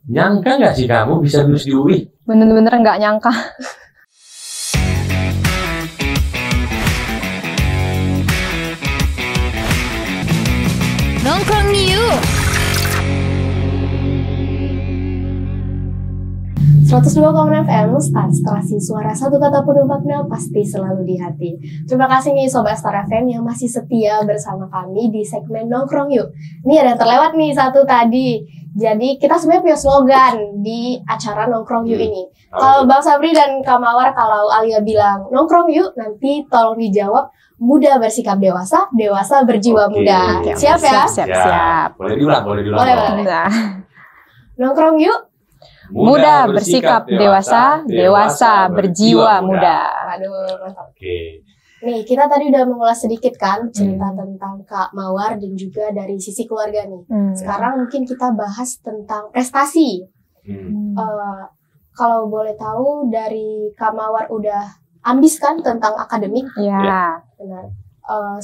Nyangka nggak sih kamu bisa lulus di UI? Bener-bener nggak nyangka. Nongkrong yuk. 102,6 FM, stasiun suara satu kata penuh makna pasti selalu di hati. Terima kasih nih Sobat Star FM yang masih setia bersama kami di segmen Nongkrong Yuk. Ini ada yang terlewat nih satu tadi. Jadi kita sebenarnya punya slogan di acara Nongkrong Yuk ini. Kalau Bang Sabri dan Kak Mawar, kalau Alia bilang Nongkrong Yuk, nanti tolong dijawab muda bersikap dewasa, dewasa berjiwa muda. Siap ya? Siap. Boleh diulang. Boleh. Nah. Nongkrong Yuk. Muda bersikap dewasa, dewasa berjiwa muda. Aduh, mantap. Oke. Nih, kita tadi udah mengulas sedikit kan cerita tentang Kak Mawar dan juga dari sisi keluarga nih. Sekarang mungkin kita bahas tentang prestasi. Kalau boleh tahu dari Kak Mawar udah ambis kan tentang akademik? Ya. Benar.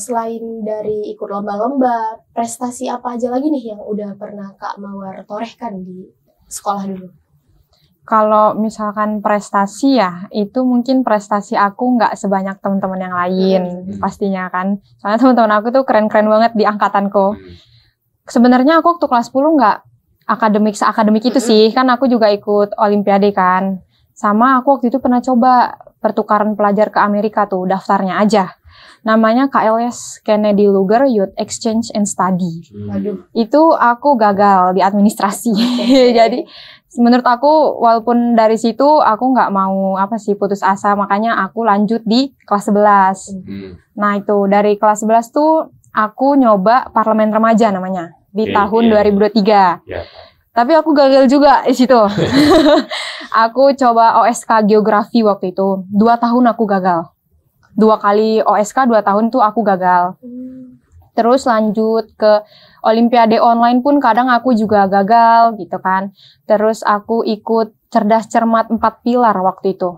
Selain dari ikut lomba-lomba, prestasi apa aja lagi nih yang udah pernah Kak Mawar torehkan di sekolah dulu? Kalau misalkan prestasi ya, itu mungkin prestasi aku nggak sebanyak teman-teman yang lain, pastinya kan. Soalnya teman-teman aku tuh keren-keren banget di angkatanku. Sebenarnya aku waktu kelas 10 nggak seakademik itu sih, kan aku juga ikut olimpiade kan. Sama aku waktu itu pernah coba pertukaran pelajar ke Amerika tuh, daftarnya aja. Namanya KLS, Kennedy Luger Youth Exchange and Study. Itu aku gagal di administrasi. Jadi menurut aku walaupun dari situ aku nggak mau putus asa, makanya aku lanjut di kelas 11. Nah itu dari kelas 11 tuh aku nyoba parlemen remaja namanya di tahun 2023. Tapi aku gagal juga di situ. Aku coba OSK geografi waktu itu, 2 tahun aku gagal. 2 kali OSK 2 tahun tuh aku gagal. Terus lanjut ke olimpiade online pun kadang aku juga gagal gitu kan. Terus aku ikut cerdas cermat 4 pilar waktu itu.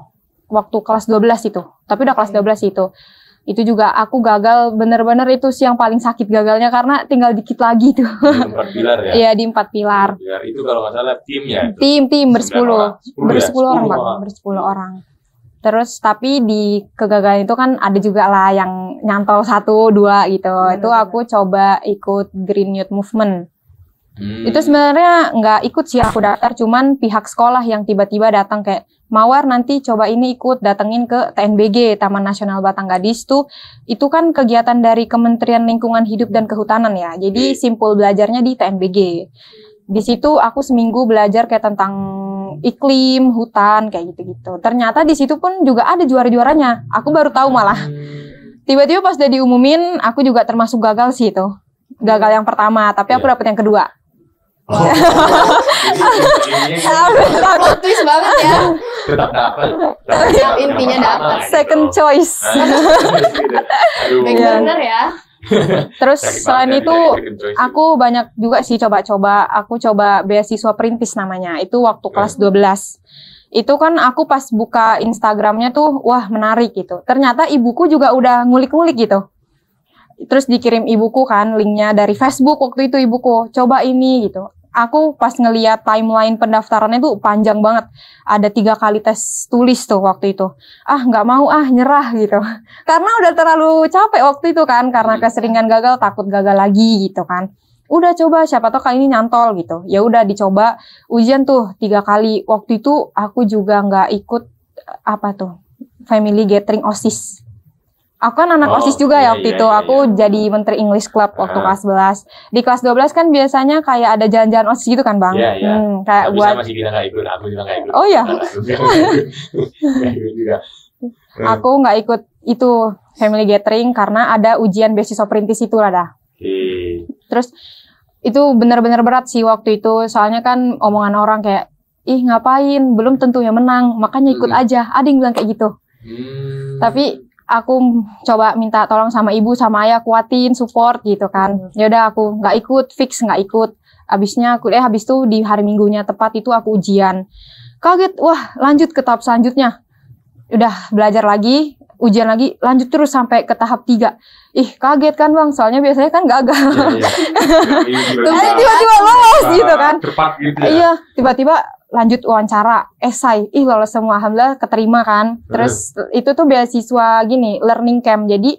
Waktu kelas 12 itu. Tapi udah kelas 12 itu. Itu juga aku gagal, bener-bener itu sih yang paling sakit gagalnya karena tinggal dikit lagi tuh. 4 pilar ya? Iya, di 4 pilar. Itu kalau nggak salah tim ya? Tim bersepuluh. Bersepuluh orang. Terus tapi di kegagalan itu kan ada juga lah yang nyantol 1, 2 gitu. Itu aku coba ikut Green Youth Movement. Itu sebenarnya nggak ikut sih aku daftar, cuman pihak sekolah yang tiba-tiba datang kayak, Mawar nanti coba ini ikut, datengin ke TNBG, Taman Nasional Batang Gadis tuh. Itu kan kegiatan dari Kementerian Lingkungan Hidup dan Kehutanan ya. Jadi simpul belajarnya di TNBG. Di situ aku seminggu belajar kayak tentang iklim, hutan, kayak gitu-gitu. Ternyata di situ pun juga ada juara-juaranya. Aku baru tahu malah. Tiba-tiba pas udah diumumin, aku juga termasuk gagal sih itu. Gagal yang pertama, tapi aku dapet yang kedua. Twist banget ya. Tetap dapat. Intinya dapat. Second choice. Bener ya. Terus selain itu aku banyak juga sih coba-coba. Aku coba beasiswa perintis namanya. Itu waktu kelas 12. Itu kan aku pas buka Instagramnya tuh, wah menarik gitu. Ternyata ibuku juga udah ngulik-ngulik gitu. Terus dikirim ibuku kan linknya dari Facebook waktu itu ibuku. Coba ini gitu. Aku pas ngeliat timeline pendaftarannya tuh panjang banget. Ada 3 kali tes tulis tuh waktu itu. Nggak mau nyerah gitu. Karena udah terlalu capek waktu itu kan. Karena keseringan gagal, takut gagal lagi gitu kan. Udah coba, siapa tahu kali ini nyantol gitu. Ya udah dicoba. Ujian tuh 3 kali. Waktu itu aku juga nggak ikut family gathering OSIS. Aku kan anak OSIS juga ya waktu itu. Aku jadi menteri English Club waktu kelas 11. Di kelas 12 kan biasanya kayak ada jalan-jalan OSIS gitu kan, Bang? Iya. Kayak Tapi buat masih bilang nggak ikut, aku bilang nggak ikut. Oh iya. Aku nggak ikut itu family gathering karena ada ujian beasiswa perintis itu lah dah. Terus itu benar-benar berat sih waktu itu. Soalnya kan omongan orang kayak, ih ngapain, belum tentu yang menang, makanya ikut aja. Ada yang bilang kayak gitu. Tapi aku coba minta tolong sama ibu sama ayah kuatin, support gitu kan. Ya udah aku nggak ikut, fix nggak ikut. Abisnya habis itu di hari Minggunya tepat itu aku ujian. Kaget, wah lanjut ke tahap selanjutnya. Udah belajar lagi, ujian lagi, lanjut terus sampai ke tahap 3. Ih, kaget kan Bang, soalnya biasanya kan gagal. Tiba-tiba lolos gitu kan. Cepat gitu ya. Iya, tiba-tiba lanjut wawancara, esai. Ih, lolos semua, alhamdulillah keterima kan. Terus itu tuh beasiswa gini, learning camp. Jadi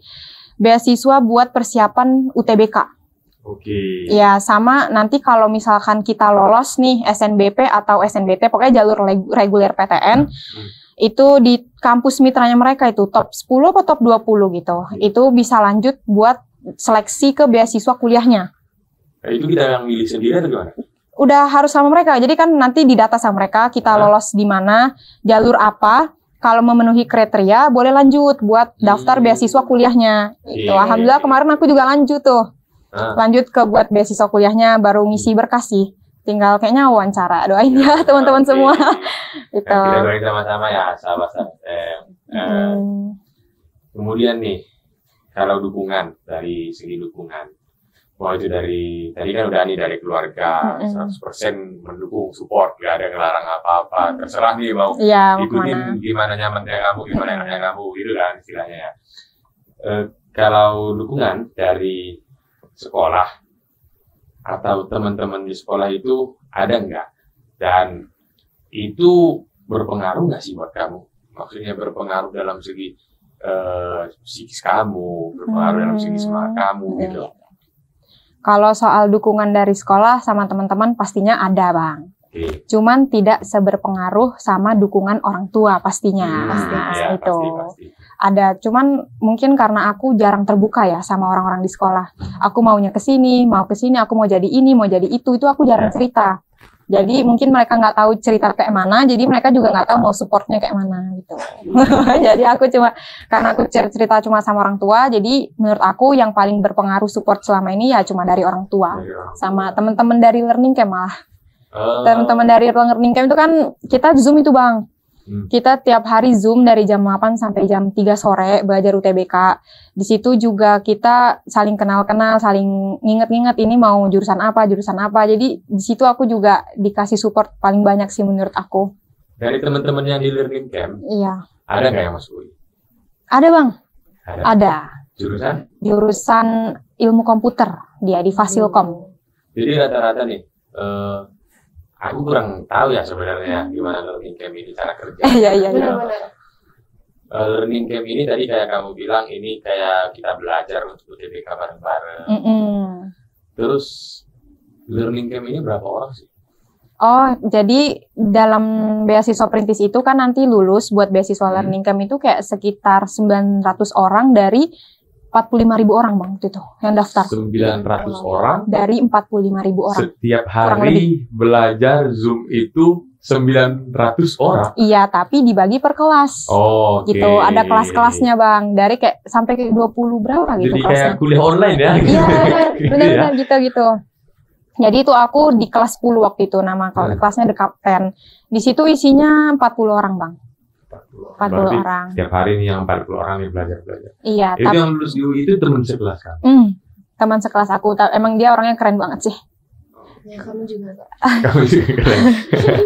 beasiswa buat persiapan UTBK. Oke. Ya, sama nanti kalau misalkan kita lolos nih SNBP atau SNBT, pokoknya jalur reguler PTN, itu di kampus mitranya mereka itu top 10 atau top 20 gitu. Itu bisa lanjut buat seleksi ke beasiswa kuliahnya. Nah, itu kita yang milih sendiri atau gimana? Udah harus sama mereka. Jadi kan nanti didata sama mereka, kita lolos di mana, jalur apa. Kalau memenuhi kriteria, boleh lanjut buat daftar beasiswa kuliahnya. Itu. Alhamdulillah kemarin aku juga lanjut tuh. Lanjut ke buat beasiswa kuliahnya, baru ngisi berkas sih. Tinggal kayaknya wawancara. Doain ya teman-teman semua. Gitu. Kita doain sama-sama ya, sahabat-sahabat. Kemudian nih, kalau dukungan, dari segi dukungan. Wah, itu dari, tadi kan udah nih dari keluarga, 100% mendukung, support, gak ada ngelarang apa-apa. Terserah nih mau ikutin gimana nyamannya kamu, gimana enaknya kamu, gitu kan istilahnya ya. Kalau dukungan dari sekolah atau teman-teman di sekolah itu ada nggak? Dan itu berpengaruh nggak sih buat kamu? Maksudnya berpengaruh dalam segi psikis kamu, berpengaruh dalam segi semangat kamu gitu. Kalau soal dukungan dari sekolah sama teman-teman pastinya ada Bang. Cuman tidak seberpengaruh sama dukungan orang tua pastinya. Itu. Pasti. Ada, cuman mungkin karena aku jarang terbuka ya sama orang-orang di sekolah. Aku maunya ke sini, aku mau jadi ini, mau jadi itu aku jarang cerita. Jadi mungkin mereka nggak tahu cerita kayak mana, jadi mereka juga nggak tahu mau supportnya kayak mana gitu. Jadi aku karena aku cerita cuma sama orang tua, jadi menurut aku yang paling berpengaruh support selama ini ya cuma dari orang tua, sama teman-teman dari learning camp malah. Teman-teman dari learning camp itu kan kita Zoom itu Bang. Kita tiap hari Zoom dari jam 8 sampai jam 3 sore belajar UTBK. Di situ juga kita saling kenal-kenal, saling nginget-nginget ini mau jurusan apa. Jadi di situ aku juga dikasih support paling banyak sih menurut aku. Dari teman-teman yang di learning camp, iya. Ada nggak yang masuk UI? Ada Bang. Ada. Jurusan? Jurusan ilmu komputer, dia di Fasilkom. Jadi rata-rata nih, aku kurang tahu ya sebenarnya gimana learning camp ini cara kerja. Iya. Learning camp ini tadi kayak kamu bilang ini kayak kita belajar untuk UTBK bareng-bareng. Terus learning camp ini berapa orang sih? Oh, jadi dalam beasiswa perintis itu kan nanti lulus buat beasiswa learning camp itu kayak sekitar 900 orang dari 45.000 orang Bang itu yang daftar. 900 orang dari 45.000 orang. Setiap hari belajar Zoom itu 900 orang. Iya, tapi dibagi per kelas. Oh, gitu. Ada kelas-kelasnya Bang. Dari kayak sampai ke 20 berapa gitu. Jadi kelasnya. kayak kuliah online ya. Iya, benar-benar gitu. Jadi itu aku di kelas 10 waktu itu, nama kelasnya The Captain. Di situ isinya 40 orang Bang. 40 orang. Setiap hari nih yang 40 orang yang belajar. Iya. Itu yang lulus di UI itu teman sekelas kan? Teman sekelas aku. Emang dia orangnya keren banget sih. Ya kamu juga. Keren.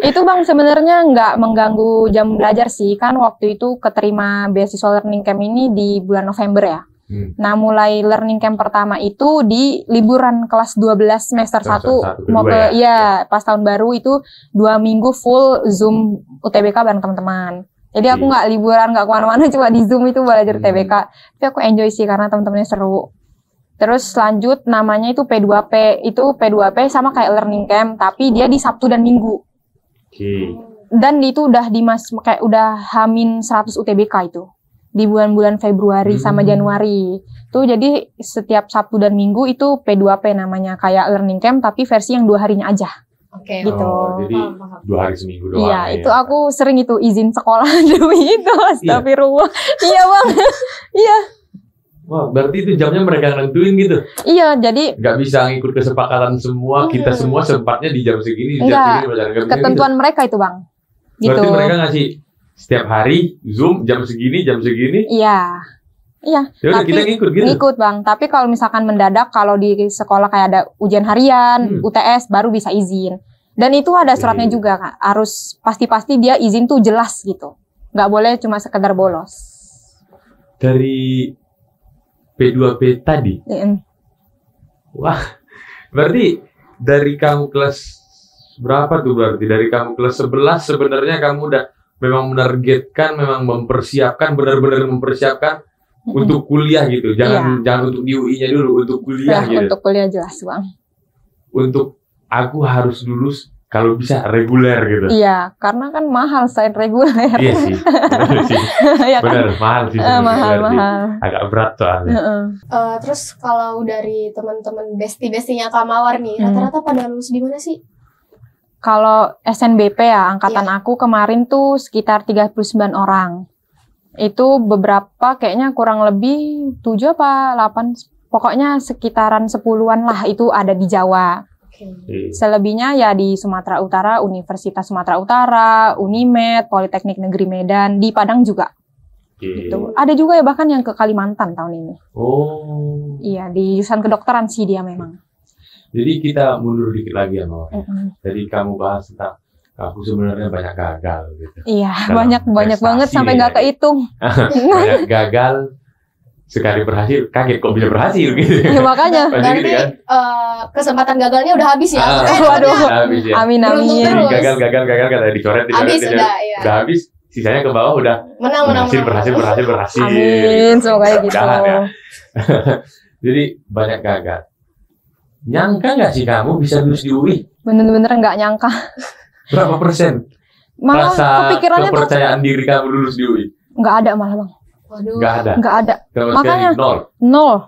Itu Bang sebenarnya nggak mengganggu jam belajar sih. Kan waktu itu keterima beasiswa learning camp ini di bulan November ya. Nah mulai learning camp pertama itu di liburan kelas 12 semester 1 mau ke pas tahun baru itu 2 minggu full Zoom UTBK bareng teman-teman. Jadi aku nggak liburan, nggak kemana-mana, cuma di Zoom itu belajar UTBK. Tapi aku enjoy sih karena teman-temannya seru. Terus lanjut namanya itu P2P. Itu P2P sama kayak learning camp, tapi dia di Sabtu dan Minggu. Dan itu udah kayak udah H-100 UTBK itu. Di bulan-bulan Februari sama Januari. Tuh jadi setiap Sabtu dan Minggu itu P2P namanya, kayak learning camp tapi versi yang 2 harinya aja. Oke. Gitu. Jadi 2 hari seminggu doang. Iya, itu aku sering itu izin sekolah demi itu. Astagfirullah. Iya, Bang. Iya. Wah, berarti itu jamnya mereka nentuin gitu? Iya, jadi nggak bisa ngikut kesepakatan semua, kita semua sempatnya di jam segini, di jam segini. Ketentuan gitu. Mereka itu, Bang. Gitu. Berarti mereka ngasih setiap hari Zoom jam segini. Iya. Tapi kita ngikut gitu. Ngikut Bang. Tapi kalau misalkan mendadak, kalau di sekolah kayak ada ujian harian, UTS baru bisa izin. Dan itu ada suratnya juga Kak. Harus pasti dia izin tuh jelas gitu. Nggak boleh cuma sekedar bolos. dari P2P tadi. Wah, berarti dari kamu kelas berapa tuh berarti? Dari kamu kelas 11 sebenarnya kamu udah memang menargetkan, memang mempersiapkan, benar-benar mempersiapkan untuk kuliah gitu. Jangan untuk di UI-nya dulu, untuk kuliah gitu. Untuk kuliah jelas, Bang. Untuk aku harus lulus kalau bisa reguler gitu. Iya, karena kan mahal selain reguler. Iya sih, benar sih. Ya kan? Benar, mahal sih. Mahal. Agak berat soalnya. Terus kalau dari teman-teman bestie-bestinya Kak Mawar nih, rata-rata pada lulus di mana sih? Kalau SNBP ya, angkatan aku kemarin tuh sekitar 39 orang. Itu beberapa kayaknya kurang lebih 7 apa 8, pokoknya sekitaran 10-an lah itu ada di Jawa. Selebihnya ya di Sumatera Utara, Universitas Sumatera Utara, Unimed, Politeknik Negeri Medan, di Padang juga. Gitu. Ada juga ya bahkan yang ke Kalimantan tahun ini. Oh. Iya, di jurusan kedokteran sih dia memang. Jadi kita mundur dikit lagi ya Mawar. Jadi kamu bahas tentang aku sebenarnya banyak gagal gitu. Iya, banyak banget sampai nggak kehitung. Banyak gagal. Sekali berhasil, kaget kok bisa berhasil gitu. Ya makanya. Berarti gitu kan? Kesempatan gagalnya udah habis ya? Waduh. Habis ya. Amin. Gagal kata dicoret. Habis sudah, ya. Udah habis, sisanya ke bawah udah menang. Berhasil. Amin, semoga gitu. Ya. Jadi banyak gagal. Nyangka nggak sih kamu bisa lulus di UI? Bener-bener nggak nyangka. Berapa persen? Malah kepikirannya tuh kepercayaan diri kamu lulus di UI? Nggak ada malah Bang. Waduh. Nggak ada. Makanya nol.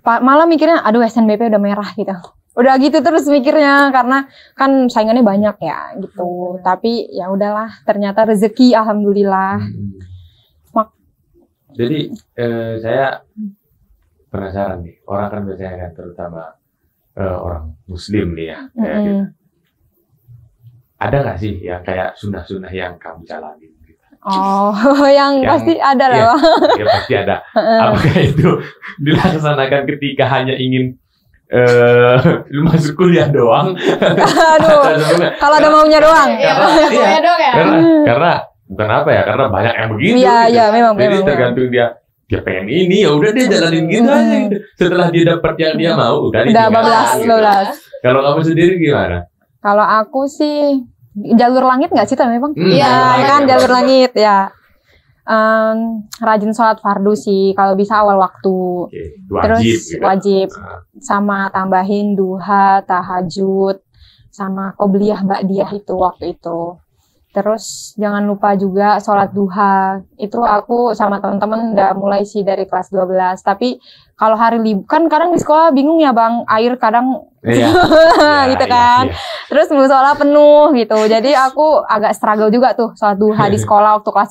Malah mikirnya, aduh SNBP udah merah gitu. Udah gitu terus mikirnya karena kan saingannya banyak ya gitu. Tapi ya udahlah, ternyata rezeki alhamdulillah. Jadi saya penasaran nih, orang kan biasanya kan terutama orang Muslim nih ya. Gitu. Ada nggak sih yang kayak sunnah-sunnah yang kamu jalani? Oh, yang pasti ada lah, Bang. Ya pasti ada. Apakah itu dilaksanakan ketika hanya ingin lu masuk kuliah doang? Aduh, kalau ada maunya doang. Karena bukan apa ya? Karena banyak yang begitu. Iya, memang. Jadi tergantung dia pengen ini, ya udah dia jalanin gitu aja. Gitu. Setelah dia dapat yang dia mau, udah 12. Kalau kamu sendiri gimana? Kalau aku sih jalur langit nggak sih memang? Iya, kan jalur langit ya. Rajin sholat fardu sih kalau bisa awal waktu. Terus wajib. Sama tambahin duha, tahajud, sama qobliyah ba'diyah itu waktu itu. Terus jangan lupa juga sholat duha. Itu aku sama teman-teman udah mulai sih dari kelas 12. Tapi kalau hari libur kan kadang di sekolah bingung ya Bang, air kadang gitu kan. Terus musola penuh gitu. Jadi aku agak struggle juga tuh sholat duha di sekolah waktu kelas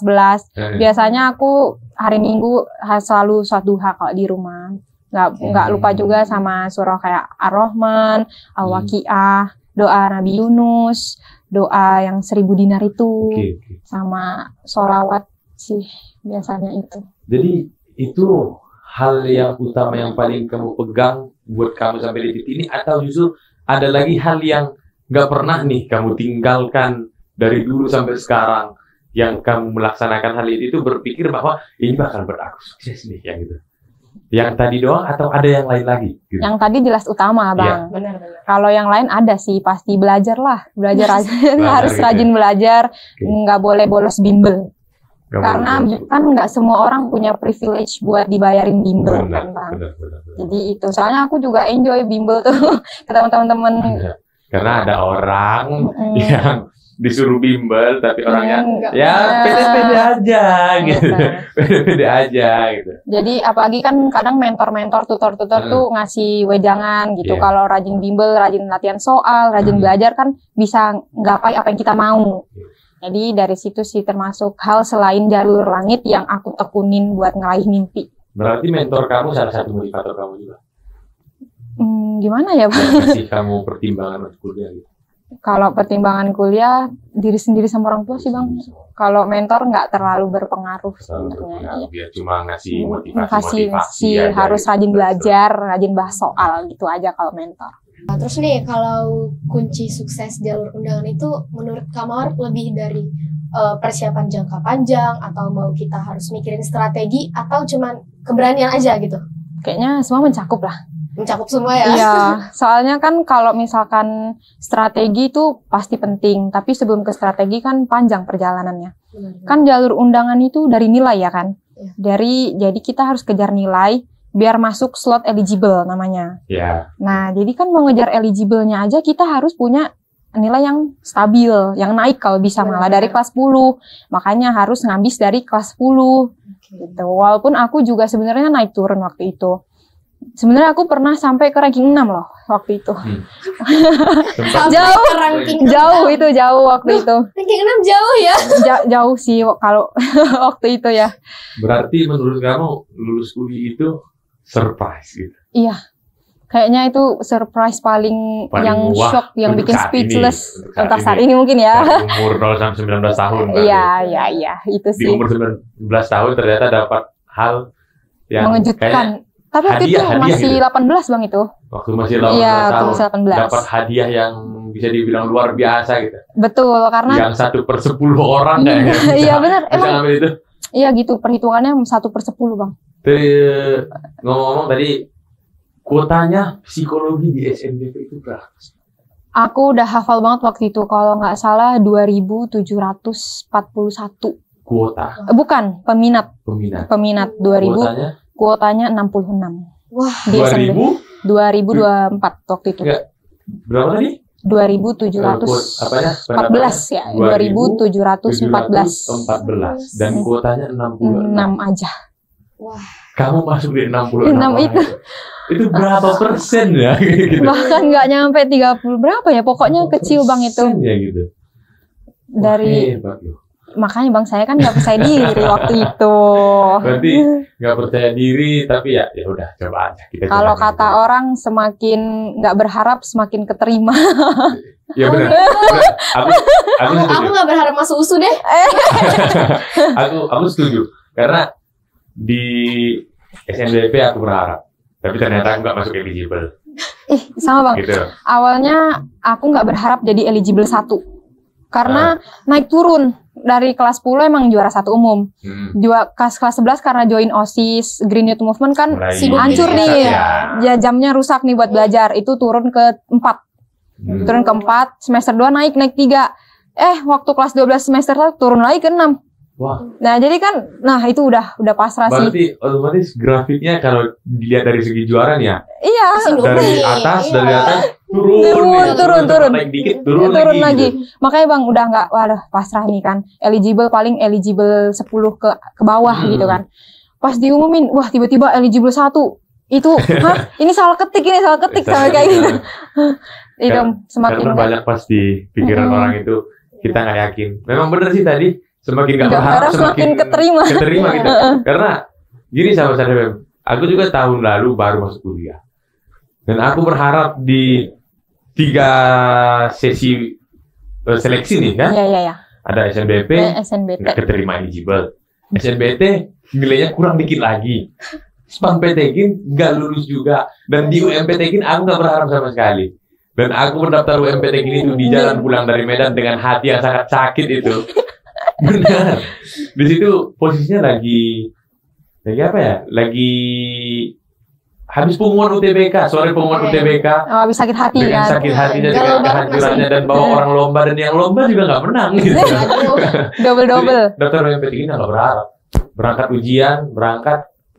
11. Biasanya aku hari Minggu selalu sholat duha kalau di rumah. Nggak lupa juga sama surah kayak Ar-Rahman, Al-Waqiah, doa Nabi Yunus, doa yang 1000 dinar itu, sama sholawat sih biasanya itu. Jadi itu hal yang utama yang paling kamu pegang buat kamu sampai di titik ini, atau justru ada lagi hal yang nggak pernah nih kamu tinggalkan dari dulu sampai sekarang, yang kamu melaksanakan hal itu berpikir bahwa ini bakal buat aku sukses nih, yang gitu. Yang tadi doang atau ada yang lain lagi? Gitu. Yang tadi jelas utama Bang. Benar. Kalau yang lain ada sih, pasti belajar aja. Harus rajin belajar, nggak boleh bolos bimbel. Karena kan nggak semua orang punya privilege buat dibayarin bimbel kan Bang. Benar. Jadi itu, soalnya aku juga enjoy bimbel tuh ke teman-teman. Karena ada orang yang disuruh bimbel tapi orangnya pede-pede aja gitu. Pede-pede aja gitu. Jadi apalagi kan kadang mentor-mentor, tutor-tutor tuh ngasih wejangan gitu. Kalau rajin bimbel, rajin latihan soal, rajin belajar kan bisa nggapai apa yang kita mau. Jadi dari situ sih termasuk hal selain jalur langit yang aku tekunin buat ngeraih mimpi. Berarti mentor kamu salah satu motivator kamu juga? Gimana ya Bang? Kasih kamu pertimbangan untuk kuliah gitu. Kalau pertimbangan kuliah, diri sendiri sama orang tua sih Bang. Kalau mentor nggak terlalu berpengaruh sebenarnya. Dia cuma ngasih motivasi aja, harus rajin belajar, rajin bahas soal gitu aja kalau mentor. Terus nih, kalau kunci sukses jalur undangan itu menurut Kak Mawar lebih dari persiapan jangka panjang, atau mau kita harus mikirin strategi, atau cuman keberanian aja gitu? Kayaknya semua mencakup lah. Mencakup semua ya? Iya, soalnya kan kalau misalkan strategi itu pasti penting, tapi sebelum ke strategi kan panjang perjalanannya. Kan jalur undangan itu dari nilai ya kan? Iya. Jadi kita harus kejar nilai biar masuk slot eligible namanya. Ya. Nah, jadi kan mau ngejar eligible-nya aja kita harus punya nilai yang stabil, yang naik kalau bisa malah dari kelas 10. Makanya harus ngabis dari kelas 10. Gitu. Walaupun aku juga sebenarnya naik turun waktu itu. Sebenarnya aku pernah sampai ke ranking 6 loh waktu itu. Jauh, jauh itu jauh waktu itu. Ranking 6 jauh ya? Jauh sih kalau waktu itu ya. Berarti menurut kamu lulus UI itu surprise gitu? Iya. Kayaknya itu surprise paling yang shock, yang bikin speechless untuk saat ini mungkin ya. Umur 0-19 tahun. Iya, itu sih. Di umur 19 tahun ternyata dapat hal yang mengejutkan. Tapi waktu itu masih gitu. 18 Bang itu. Waktu masih 18 iya, tahun. Masih 18. Dapat hadiah yang bisa dibilang luar biasa gitu. Betul, karena yang 1/10 orang kayaknya. Iya benar. Bisa ngambil itu. Iya gitu, perhitungannya 1/10 Bang. Ngomong-ngomong tadi, kuotanya psikologi di SNBP itu berapa? Aku udah hafal banget waktu itu, kalau nggak salah 2.741. Kuota? Bukan, peminat. Peminat 2000. Kuotanya 66. Wah, di 2024 waktu itu. Enggak. Berapa tadi? 2.714 ya. 2.714. Dan kuotanya 66 aja. Wah. Kamu masuk di 66 itu. Itu berapa persen ya? Gitu. Bahkan nggak nyampe 30 berapa ya, pokoknya kecil Bang itu. Ya gitu. Dari makanya Bang saya kan nggak percaya diri waktu itu. Berarti nggak percaya diri, tapi ya udah coba aja. Kalau kata orang semakin nggak berharap semakin keterima. Ya benar. Aku nggak berharap masuk USU deh. aku setuju karena di SNBP aku berharap, tapi ternyata aku nggak masuk eligible. Sama Bang. Gitu. Awalnya aku nggak berharap jadi eligible 1 karena naik turun. Dari kelas 10 emang juara 1 umum. Kelas 11 karena join OSIS, Green Youth Movement kan hancur nih. Ya jamnya rusak nih buat belajar. Itu turun ke 4. Turun ke 4, semester 2 naik 3. Waktu kelas 12 semester 1 turun lagi ke 6. Wah. Nah, jadi kan itu udah pasrah sih. Berarti otomatis grafiknya kalau dilihat dari segi juara nih ya. Iya, dari atas turun naik dikit turun lagi. Makanya Bang udah nggak, pasrah nih kan. Paling eligible 10 ke bawah gitu kan. Pas diumumin, wah tiba-tiba eligible 1. Itu, ini salah ketik sampai kayak gitu. Itu semakin karena banyak pasti pikiran orang itu kita nggak yakin. Memang bener sih tadi, semakin nggak berharap semakin keterima gitu. Karena gini sahabat SNBP, aku juga tahun lalu baru masuk kuliah. Dan aku berharap di 3 sesi seleksi nih kan. Iya. Ada SNBP, nggak keterima eligible. SNBT nilainya kurang dikit lagi. SPAN PTKIN nggak lulus juga. Dan di UMPTKIN aku nggak berharap sama sekali. Dan aku mendaftar UMPTKIN itu di jalan pulang dari Medan dengan hati yang sangat sakit itu. Benar. Di situ posisinya lagi apa ya? Lagi habis pengumuman UTBK, sore pengumuman UTBK. Habis sakit hati dengan kan. Sakit hatinya dengan kehancurannya dan bawa orang lomba, dan yang lomba juga nggak menang gitu. Double. Daftar UMPTKIN nggak berharap. Berangkat ujian,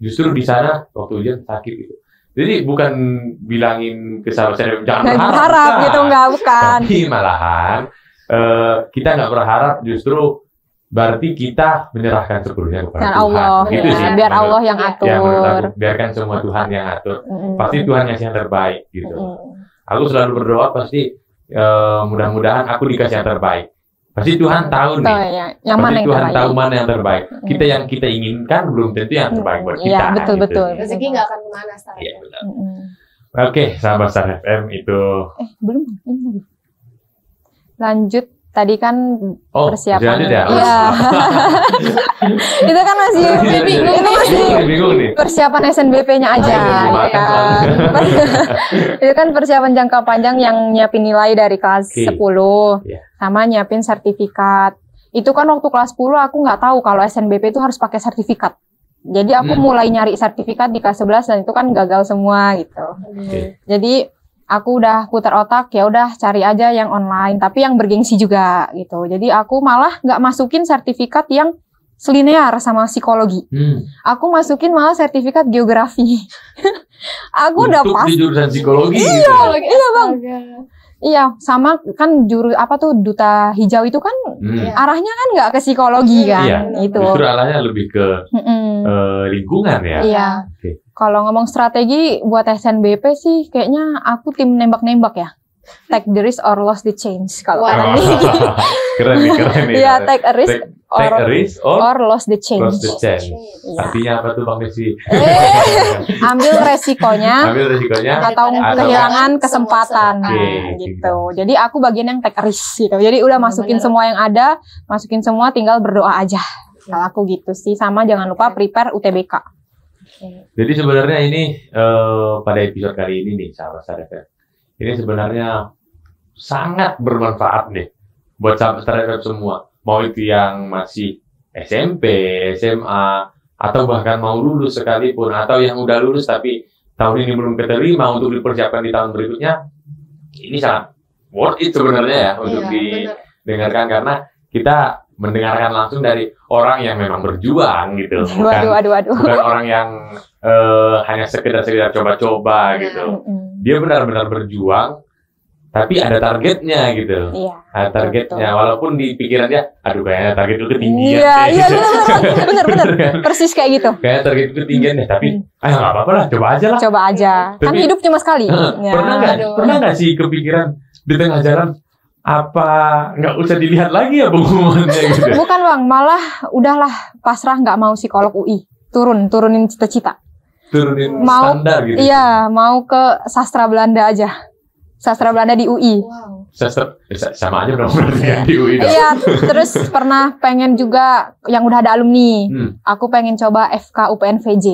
justru di sana waktu ujian sakit gitu. Jadi bukan bilangin ke sahabat saya jangan berharap gitu, bukan. Tapi malahan kita nggak berharap, justru berarti kita menyerahkan sepenuhnya kepada Tuhan. Allah, gitu sih. Biar Allah yang atur. Ya, aku, biarkan semua Tuhan yang atur. Pasti Tuhan ngasih yang terbaik gitu. Aku selalu berdoa pasti mudah-mudahan aku dikasih yang terbaik. Pasti Tuhan tahu nih. Yang mana yang Tuhan terbaik. tahu mana yang terbaik. Kita yang kita inginkan belum tentu yang terbaik buat kita. Iya, betul. Rezeki nggak akan kemana Star. Iya, benar. Oke, sahabat Star FM itu. Belum ini. Lanjut. Tadi kan persiapan. Ya? Iya. Itu kan masih bingung nih. Persiapan SNBP-nya aja. Itu kan persiapan jangka panjang yang nyiapin nilai dari kelas 10. Sama nyiapin sertifikat. Itu kan waktu kelas 10 aku nggak tahu kalau SNBP itu harus pakai sertifikat. Jadi aku mulai nyari sertifikat di kelas 11 dan itu kan gagal semua gitu. Jadi aku udah putar otak, ya udah cari aja yang online, tapi yang bergengsi juga gitu. Jadi aku malah nggak masukin sertifikat yang selinear sama psikologi. Aku masukin malah sertifikat geografi. Aku udah pas di jurusan psikologi. Iya bang. Iya, sama kan duta hijau itu kan arahnya kan nggak ke psikologi kan, itu. Justru arahnya lebih ke lingkungan ya. Iya. Kalau ngomong strategi buat SNBP sih, kayaknya aku tim nembak-nembak ya. Take the risk or lose the chance. Kalau kata nih. Keren nih. Iya, take a risk or lose the chance. Lose the chance. Artinya apa tuh Bang Desi? Ambil resikonya atau kehilangan kesempatan gitu. Jadi aku bagian yang take a risk gitu. Jadi udah masukin semua yang ada, masukin semua, tinggal berdoa aja. Kalau aku gitu sih. Sama jangan lupa prepare UTBK. Jadi sebenarnya ini pada episode kali ini nih sahabat StarFM, ini sebenarnya sangat bermanfaat nih buat sahabat StarFM semua. Mau itu yang masih SMP, SMA, atau bahkan mau lulus sekalipun, atau yang udah lulus tapi tahun ini belum keterima untuk dipersiapkan di tahun berikutnya, ini sangat worth it sebenarnya ya untuk didengarkan, karena kita mendengarkan langsung dari orang yang memang berjuang gitu, bukan orang yang hanya sekedar coba-coba gitu. Dia benar-benar berjuang, tapi ada targetnya gitu. Ada targetnya, walaupun di pikirannya, aduh kayaknya target itu ketinggian. Iya, benar. Persis kayak gitu. Kayak target itu ketinggian deh, tapi ayo nggak apa-apa lah, coba aja lah. Coba aja. Kan hidup cuma sekali. Pernah nggak sih kepikiran di tengah jalan, apa nggak usah dilihat lagi ya pengumumannya gitu? Bukan bang, malah udahlah pasrah, nggak mau psikolog UI. Turunin cita-cita. Turunin standar gitu. Iya, mau ke sastra Belanda aja. Sastra Belanda di UI. Sastra sama aja dong berarti di UI dong. Iya, terus pernah pengen juga yang udah ada alumni. Aku pengen coba FK UPNVJ.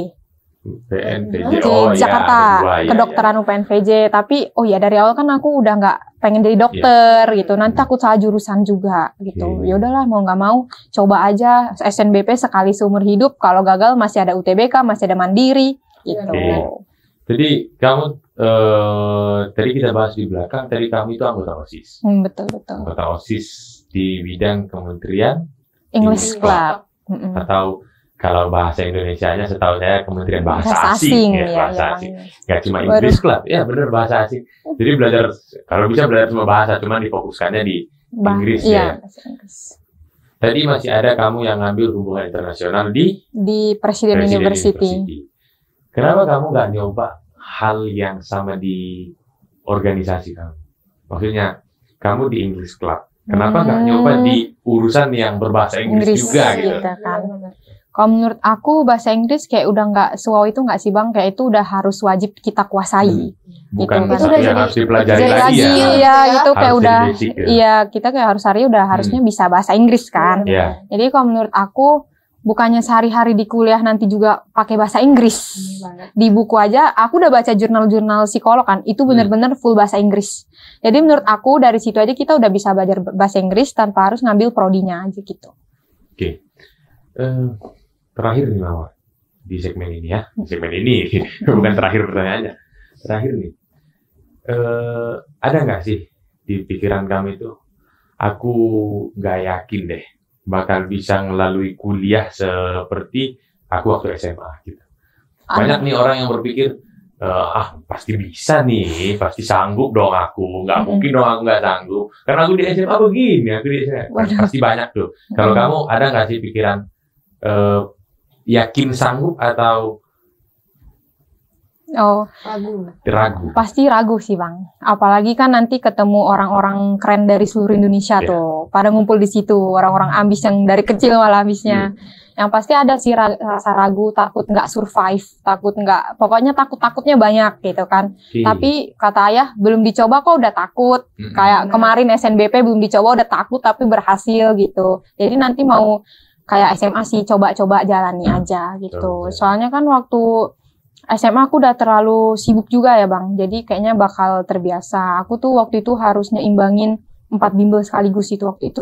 UPNVJ di Jakarta, kedokteran UPNVJ. Tapi dari awal kan aku udah nggak pengen jadi dokter gitu. Nanti takut salah jurusan juga gitu. Ya udahlah, mau nggak mau coba aja SNBP sekali seumur hidup. Kalau gagal masih ada UTBK, masih ada mandiri gitu. Jadi kamu tadi kita bahas di belakang, tadi kamu itu anggota OSIS. Betul. Anggota OSIS di bidang Kementerian English Club. Atau kalau bahasa Indonesianya setahu saya Kementerian Bahasa Asing. Bahasa asing. Gak cuma English Club, ya benar, bahasa asing. Jadi belajar, kalau bisa belajar semua bahasa, cuma difokuskannya di Inggris ya. Tadi masih ada kamu yang ngambil hubungan internasional di Presiden University. Kenapa kamu nggak nyoba hal yang sama di organisasi kamu? Maksudnya, kamu di English Club. Kenapa nggak nyoba di urusan yang berbahasa Inggris juga gitu? Kan. Kalau menurut aku bahasa Inggris kayak udah nggak wow itu nggak sih bang? Kayak itu udah harus wajib kita kuasai. Bukan gitu, kan? Yang harus dipelajari lagi ya? Iya, itu kayak udah. Iya, kita kayak harusnya bisa bahasa Inggris kan. Jadi kalau menurut aku, bukannya sehari-hari di kuliah nanti juga pakai bahasa Inggris. Di buku aja, aku udah baca jurnal-jurnal psikolog kan, itu benar-benar full bahasa Inggris. Jadi menurut aku dari situ aja kita udah bisa belajar bahasa Inggris tanpa harus ngambil prodinya aja gitu. Oke. Terakhir nih Mawar, di segmen ini ya. Segmen ini, bukan terakhir pertanyaannya. Terakhir nih, ada nggak sih di pikiran kamu itu, aku nggak yakin deh bakal bisa melalui kuliah seperti aku waktu SMA gitu. Banyak nih orang yang berpikir, pasti bisa nih, pasti sanggup dong aku, nggak mungkin dong aku nggak sanggup, karena aku di SMA begini, aku di SMA. Pasti banyak tuh. Kalau kamu ada nggak sih pikiran yakin sanggup atau ragu? Pasti ragu sih bang. Apalagi kan nanti ketemu orang-orang keren dari seluruh Indonesia tuh, pada ngumpul di situ, orang-orang ambis yang dari kecil malah ambisnya. Yang pasti ada sih rasa ragu, takut nggak survive, pokoknya takutnya banyak gitu kan. Tapi kata ayah, belum dicoba kok udah takut. Kayak kemarin SNBP belum dicoba udah takut tapi berhasil gitu. Jadi nanti mau kayak SMA sih, coba-coba jalani aja gitu. Soalnya kan waktu SMA aku udah terlalu sibuk juga ya bang, jadi kayaknya bakal terbiasa. Aku tuh waktu itu harus nyeimbangin 4 bimbel sekaligus itu waktu itu.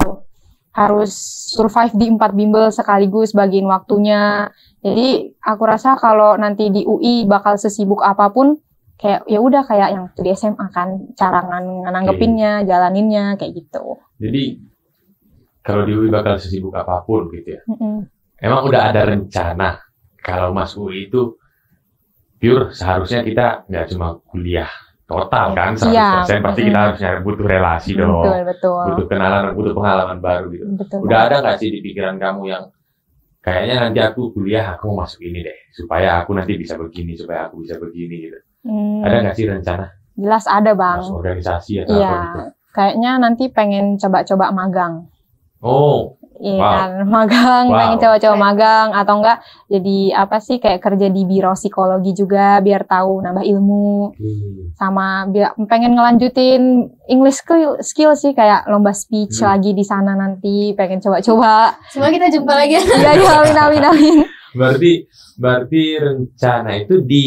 harus survive di 4 bimbel sekaligus, bagiin waktunya. Jadi aku rasa kalau nanti di UI bakal sesibuk apapun, kayak ya udah kayak yang di SMA kan, cara nanggepinnya, jalaninnya kayak gitu. Jadi kalau di UI bakal sesibuk apapun gitu ya. Emang udah ada rencana kalau masuk UI itu pure seharusnya kita nggak cuma kuliah total kan 100%, pasti kita harus nyari, butuh relasi dong. Betul. Butuh kenalan, butuh pengalaman baru gitu. Betul. Udah ada nggak sih di pikiran kamu yang kayaknya nanti aku kuliah aku mau masuk ini deh, supaya aku nanti bisa begini, supaya aku bisa begini gitu. Ada nggak sih rencana? Jelas ada, Bang. Masuk organisasi atau Iya, apa gitu? kayaknya nanti pengen coba-coba magang. Oh, Iya kan, magang, pengen coba-coba magang atau enggak jadi apa sih kayak kerja di biro psikologi juga biar tahu nambah ilmu. Sama biar pengen ngelanjutin English skill sih kayak lomba speech lagi di sana nanti, pengen coba-coba. Semoga kita jumpa lagi. Iya, amin. Berarti rencana itu di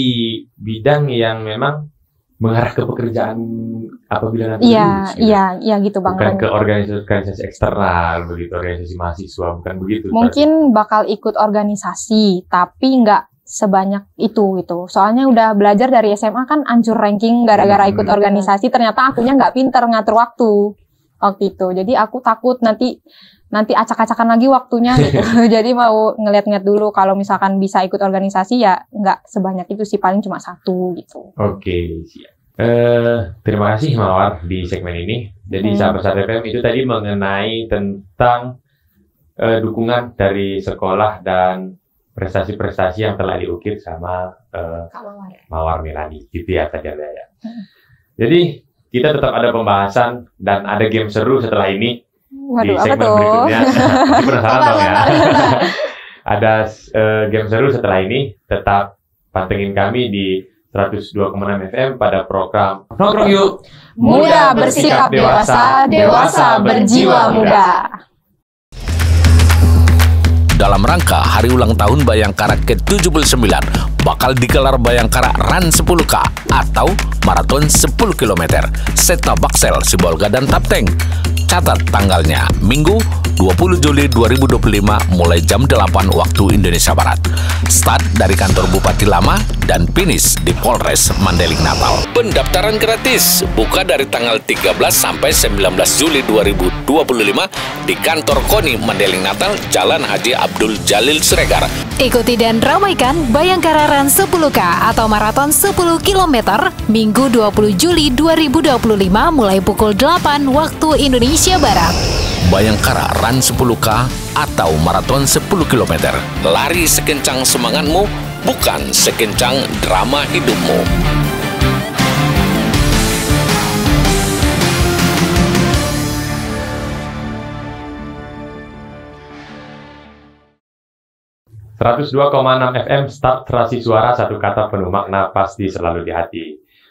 bidang yang memang mengarah ke pekerjaan apabila nanti lulus, gitu. Iya gitu Bang. Bukan ke organisasi eksternal begitu, organisasi mahasiswa, bukan begitu. Mungkin bakal ikut organisasi, tapi nggak sebanyak itu gitu. Soalnya udah belajar dari SMA kan ancur ranking gara-gara ikut organisasi, ternyata akunya nggak pinter ngatur waktu itu. Jadi aku takut nanti acak-acakan lagi waktunya gitu. Jadi mau ngeliat-ngeliat dulu kalau misalkan bisa ikut organisasi ya nggak sebanyak itu sih, paling cuma 1 gitu. Oke, siap. Terima kasih Mawar di segmen ini. Jadi Sahabat FM itu tadi mengenai tentang dukungan dari sekolah dan prestasi-prestasi yang telah diukir sama Mawar Milani gitu ya tadi ada ya. Jadi kita tetap ada pembahasan dan ada game seru setelah ini. Waduh, di segmen berikutnya. Pasti penasaran dong ya. Ada game seru setelah ini. Tetap pantengin kami di 102,6 FM pada program Nongkrong Yuk. Muda bersikap dewasa, dewasa berjiwa muda. Dalam rangka hari ulang tahun Bayangkara ke-79, bakal digelar Bayangkara Run 10K atau Maraton 10 km, Seta Baksel, Sibolga, dan Tapteng. Catat tanggalnya, Minggu 20 Juli 2025 mulai jam 8 waktu Indonesia Barat. Start dari kantor Bupati Lama dan finish di Polres Mandailing Natal. Pendaftaran gratis, buka dari tanggal 13 sampai 19 Juli 2025 di kantor KONI Mandailing Natal, Jalan Haji Abdul Jalil Siregar. Ikuti dan ramaikan Bayangkara Run 10K atau Maraton 10 km Minggu 20 Juli 2025 mulai pukul 8 waktu Indonesia Barat. Bayangkara Run 10K atau Maraton 10 km. Lari sekencang semangatmu, bukan sekencang drama hidupmu. ...102,6 FM Start Terasi Suara, satu kata penuh makna pasti selalu di hati.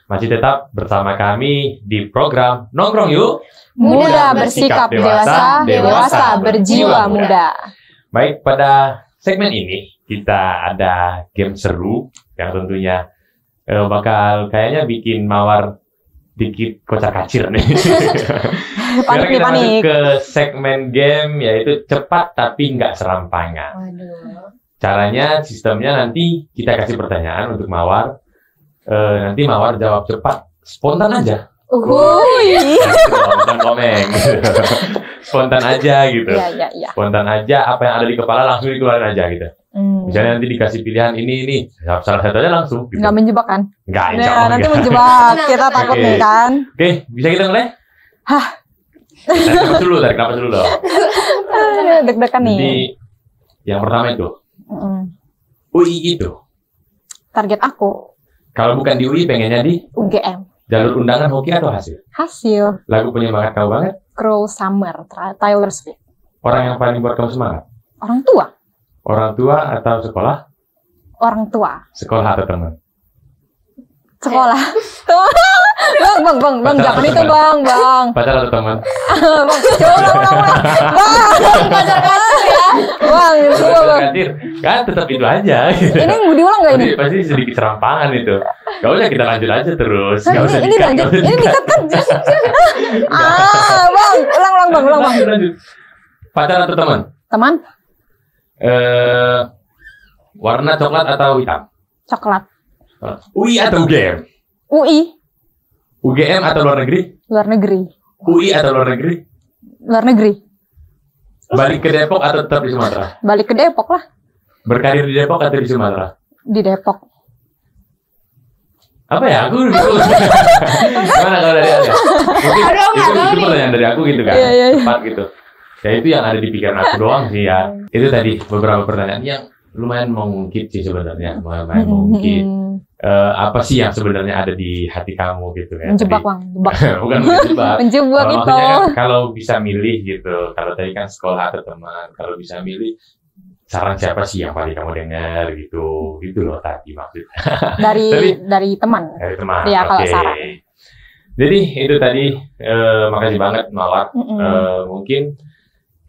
Masih tetap bersama kami di program Nongkrong Yuk. Muda bersikap dewasa, dewasa berjiwa muda. Baik, pada segmen ini kita ada game seru yang tentunya bakal kayaknya bikin Mawar dikit kocak-kacir nih. Sekarang kita masuk ke segmen game, yaitu cepat tapi nggak serampangan. Caranya, sistemnya nanti kita kasih pertanyaan untuk Mawar. Nanti Mawar jawab cepat, spontan aja. Spontan komeng. Spontan aja gitu. Iya. Spontan aja, apa yang ada di kepala langsung dikeluarin aja gitu. Misalnya nanti dikasih pilihan ini, salah satu aja langsung. Gitu. Nggak menjebak kan? Nggak, insya Allah nanti menjebak, kita takut nih kan. Oke, bisa kita mulai? Tarik nafas dulu dong. Deg-degan nih. Jadi, yang pertama itu, UI itu. Target aku. Kalau bukan di UI, pengennya di UGM. Jalur undangan hoki atau hasil? Hasil. Lagu penyemangat kamu banget? Cruel Summer, Taylor Swift. Orang yang paling buat kamu semangat? Orang tua. Orang tua atau sekolah? Orang tua. Sekolah atau teman? Sekolah. Bang, jangan itu bang. Pacar atau teman? Bang, pacar kancir ya. Bang, kancir. Kan tetap itu aja. Ini mau diulang nggak ini? Pasti sedikit serampangan itu. Gak usah, kita lanjut aja terus. Gak usah ini lanjut. Ini dikat kan? Bang, ulang bang. Lanjut. Pacar atau teman? Teman? Warna coklat atau hitam? Coklat. UI atau UGM? UI. UGM atau luar negeri? Luar negeri. UI atau luar negeri? Luar negeri. Balik ke Depok atau tetap di Sumatera? Balik ke Depok lah. Berkarir di Depok atau di Sumatera? Di Depok. Apa ya? Aku gimana kalau dari Anda? Mungkin itu pertanyaan dari aku gitu kan, tepat gitu. Ya itu yang ada di pikiran aku doang sih ya. Itu tadi beberapa pertanyaan yang lumayan mengungkit sih sebenarnya, lumayan mengungkit. Apa sih yang sebenarnya ada di hati kamu gitu kan? Menjebak Bang, jebak. Bukan menjebak. Menjebak Kalau itu. maksudnya kan, kalau bisa milih gitu. Kalau tadi kan sekolah atau teman, kalau bisa milih saran siapa sih yang paling kamu dengar gitu, gitu loh tadi maksudnya. Dari teman. Dari teman. Iya, kalau Oke. saran. Jadi itu tadi makasih banget Mawar. Mungkin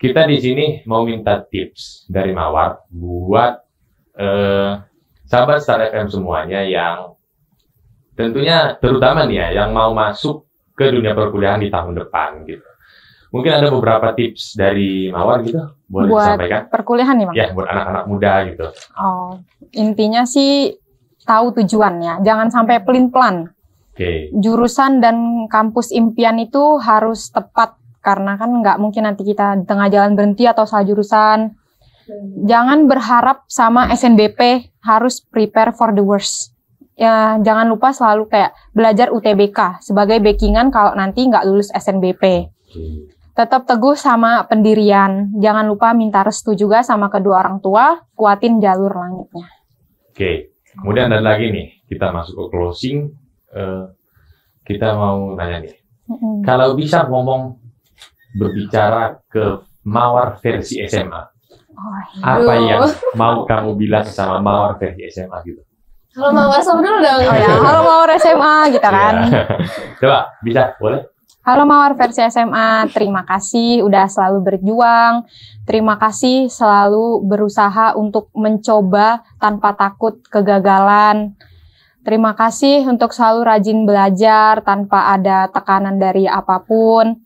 kita di sini mau minta tips dari Mawar buat sahabat Star FM semuanya yang tentunya terutama nih ya yang mau masuk ke dunia perkuliahan di tahun depan gitu. Mungkin ada beberapa tips dari Mawar gitu, boleh Buat disampaikan? perkuliahan nih Bang? Ya, buat anak-anak muda gitu. Oh, intinya sih tahu tujuannya, jangan sampai pelin-pelan. Oke. Jurusan dan kampus impian itu harus tepat, karena kan nggak mungkin nanti kita di tengah jalan berhenti atau salah jurusan. Jangan berharap sama SNBP, harus prepare for the worst. Ya, jangan lupa selalu kayak belajar UTBK sebagai backingan kalau nanti nggak lulus SNBP. Tetap teguh sama pendirian. Jangan lupa minta restu juga sama kedua orang tua, kuatin jalur langitnya. Oke. Kemudian ada lagi nih, kita masuk ke closing. Kita mau nanya nih, kalau bisa ngomong berbicara ke Mawar versi SMA, apa yang mau kamu bilang sama Mawar versi SMA gitu? Kalau Mawar sama dulu dong. Oh ya, halo Mawar SMA gitu kan. Coba, bisa, boleh? Halo Mawar versi SMA, terima kasih udah selalu berjuang. Terima kasih selalu berusaha untuk mencoba tanpa takut kegagalan. Terima kasih untuk selalu rajin belajar tanpa ada tekanan dari apapun.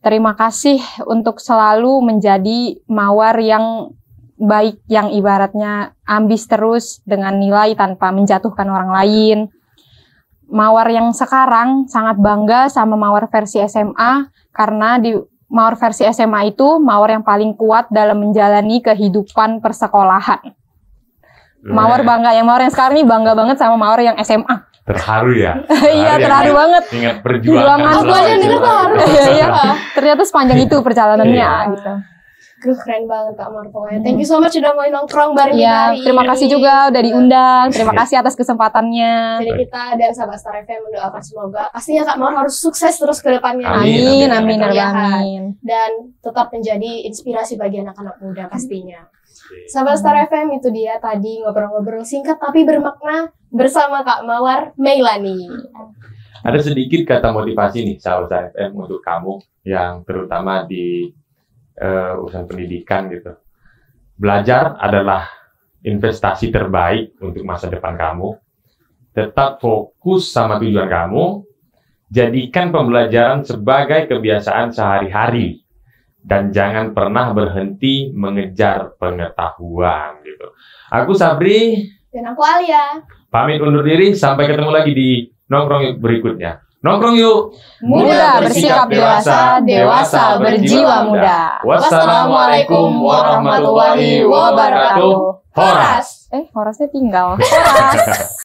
Terima kasih untuk selalu menjadi Mawar yang baik, yang ibaratnya ambis terus dengan nilai tanpa menjatuhkan orang lain. Mawar yang sekarang sangat bangga sama Mawar versi SMA, karena di Mawar versi SMA itu Mawar yang paling kuat dalam menjalani kehidupan persekolahan. Mawar bangga, yang Mawar yang sekarang ini bangga banget sama Mawar yang SMA. Terharu ya? Iya, terharu banget. Ingat perjuangan. Aku aja denger terharu. Iya, ternyata sepanjang itu perjalanannya gitu. Keren banget Kak Mar, pokoknya. Thank you so much sudah mau nongkrong bareng kita Iya, hari ini. terima kasih juga udah diundang. Terima kasih atas kesempatannya. Jadi kita dan sahabat Star FM mendoakan semoga pastinya Kak Mar harus sukses terus ke depannya. Amin, Amin, amin, Perkuliahan. amin. Dan tetap menjadi inspirasi bagi anak-anak muda pastinya. Sahabat Star FM, itu dia tadi ngobrol-ngobrol singkat tapi bermakna bersama Kak Mawar Meilani. Ada sedikit kata motivasi nih sahabat Star FM untuk kamu yang terutama di urusan pendidikan gitu. Belajar adalah investasi terbaik untuk masa depan kamu. Tetap fokus sama tujuan kamu. Jadikan pembelajaran sebagai kebiasaan sehari-hari. Dan jangan pernah berhenti mengejar pengetahuan gitu. Aku Sabri. Dan aku Alia. Pamit undur diri. Sampai ketemu lagi di nongkrong berikutnya. Nongkrong yuk. Muda bersikap dewasa, dewasa berjiwa muda. Wassalamualaikum warahmatullahi wabarakatuh. Horas. Horasnya tinggal. Horas.